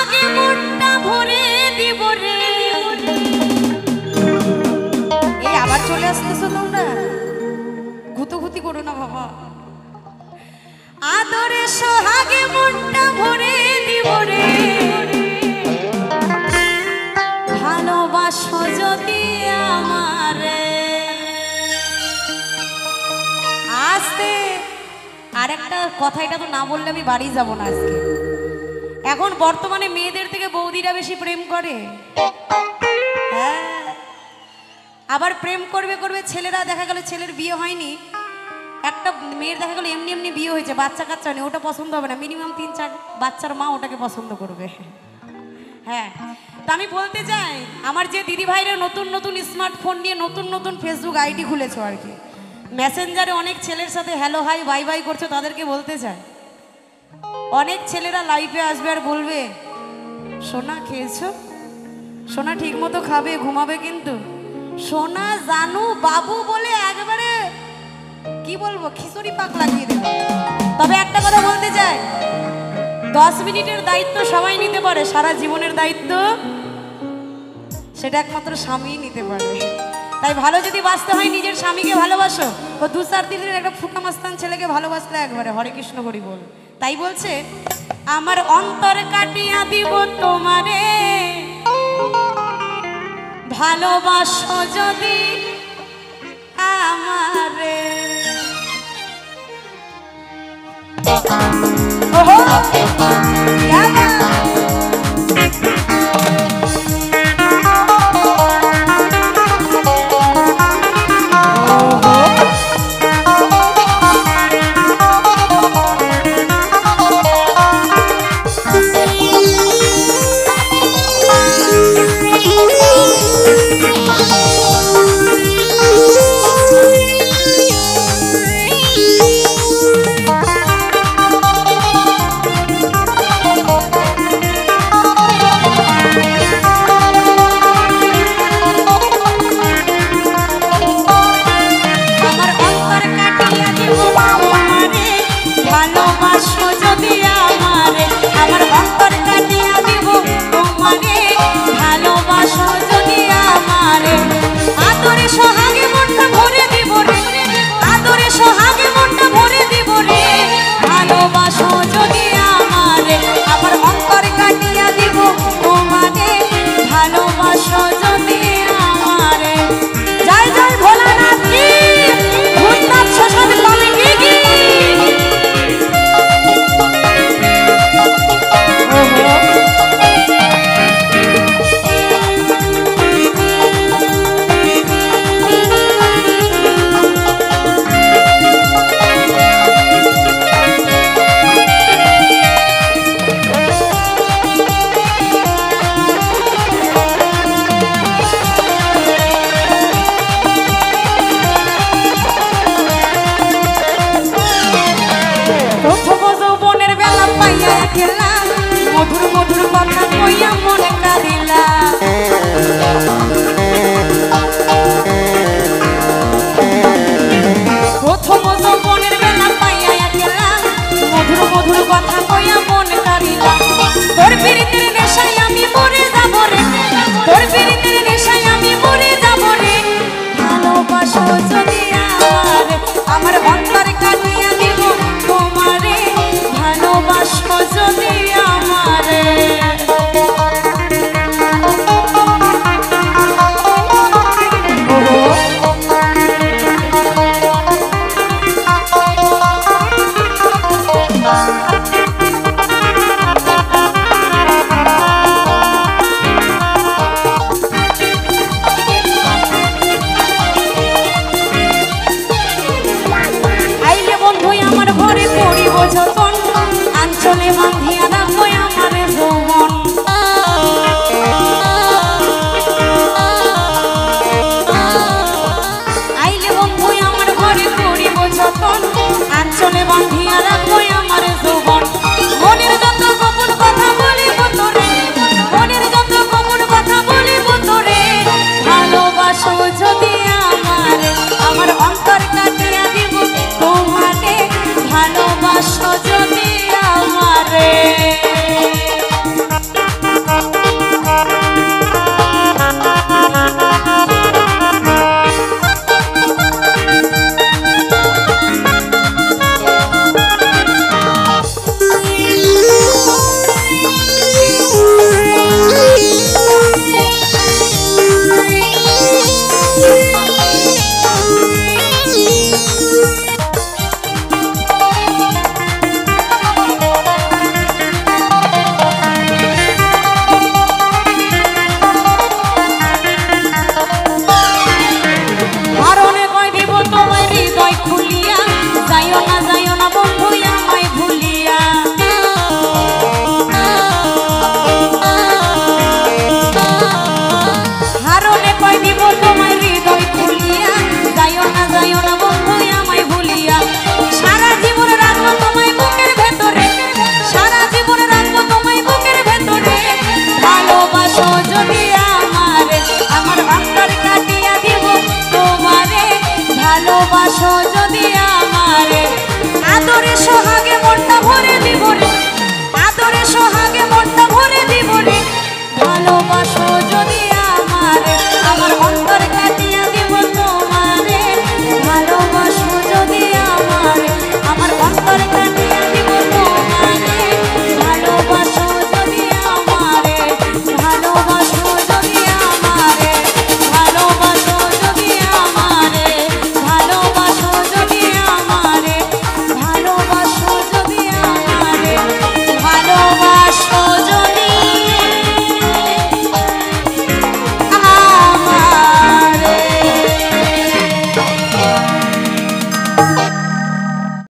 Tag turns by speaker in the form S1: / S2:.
S1: সোহাগে মনটা ভরে দিব রে। এই আবার চলে আসতেছো তোমরা, গুতগুতি করো না বাবা। আদরে সোহাগে মনটা ভরে দিব রে, ভালোবাসো যদি আমারে। আস্তে আরেকটা কথা, এটা তো না বললে আমি বাড়ি যাব না আজকে। এখন বর্তমানে মেয়েদের থেকে বৌদিরা বেশি প্রেম করে। হ্যাঁ, আবার প্রেম করবে করবে ছেলেরা, দেখা গেল ছেলের বিয়ে হয়নি, একটা মেয়ের দেখা গেল এমনি এমনি বিয়ে হয়েছে, বাচ্চা কাচ্চা নেই, ওটা পছন্দ হবে না, মিনিমাম 3-4 বাচ্চার মা ওটাকে পছন্দ করবে। হ্যাঁ, তা আমি বলতে চাই আমার যে দিদি ভাইরা নতুন নতুন স্মার্টফোন নিয়ে নতুন নতুন ফেসবুক আইডি খুলেছো আর কি, মেসেঞ্জারে অনেক ছেলের সাথে হ্যালো হাই বাই বাই করছো, তাদেরকে বলতে চাই অনেক ছেলেরা লাইফে আসবে আর বলবে সোনা খেয়েছো, সোনা ঠিক মতো খাবে ঘুমাবে, কিন্তু সোনা জানু বাবু বলে একবারে কি বলবো খিচুড়ি পাক লাগিয়ে দেবে। তবে একটা কথা বলতে চাই, 10 মিনিটের দায়িত্ব সবাই নিতে পারে, সারা জীবনের দায়িত্ব সেটা একমাত্র স্বামী নিতে পারে। তাই ভালো যদি বাঁচতে হয় নিজের স্বামীকে ভালোবাসো, ও 2-4 দিনের একটা ফুটা মাস্তান ছেলেকে ভালোবাসলে একবারে হরে কৃষ্ণ হরি বল। তাই বলছে আমার অন্তর কাটিয়া দিব তোমারে, ভালোবাসো যদি আমারে। ওহো মধুর মধুর কথা কইয়া মনে কাঁদিলা, প্রথম যৌবনের বেলা পাইয়া গেলা, মধুর মধুর কথা কইয়া মনে কাঁদিলা। তোর পিরিতের নেশায় আমি মরে যাব রে, তোর পিরিতের নেশায় আমি মরে যাব রে, ভালোবাসো যদি আমার অন্তর কাটিয়া দিব তোমারে, ভালোবাসো যদি আমারে। আঞ্চলে বাঁধিয়া রাখো আমার যৌবন, আইলে বন্ধু আমার ঘরে করিব যতন, আঞ্চলে বাঁধিয়া রাখো আমার যৌবন। মনের যত গোপন কথা বলিব তোরে, মনের যত গোপন কথা বলিব তোরে, ভালোবাসো যদি আমারে, আমার অন্তর কাটিয়া দিব তোমারে, ভালোবাসো যদি আমারে। ভালোবাসো যদি আমারে, আমার অন্তর কাটিয়া দিব তোমারে। ভালোবাসো যদি আমারে, আদরে সোহাগ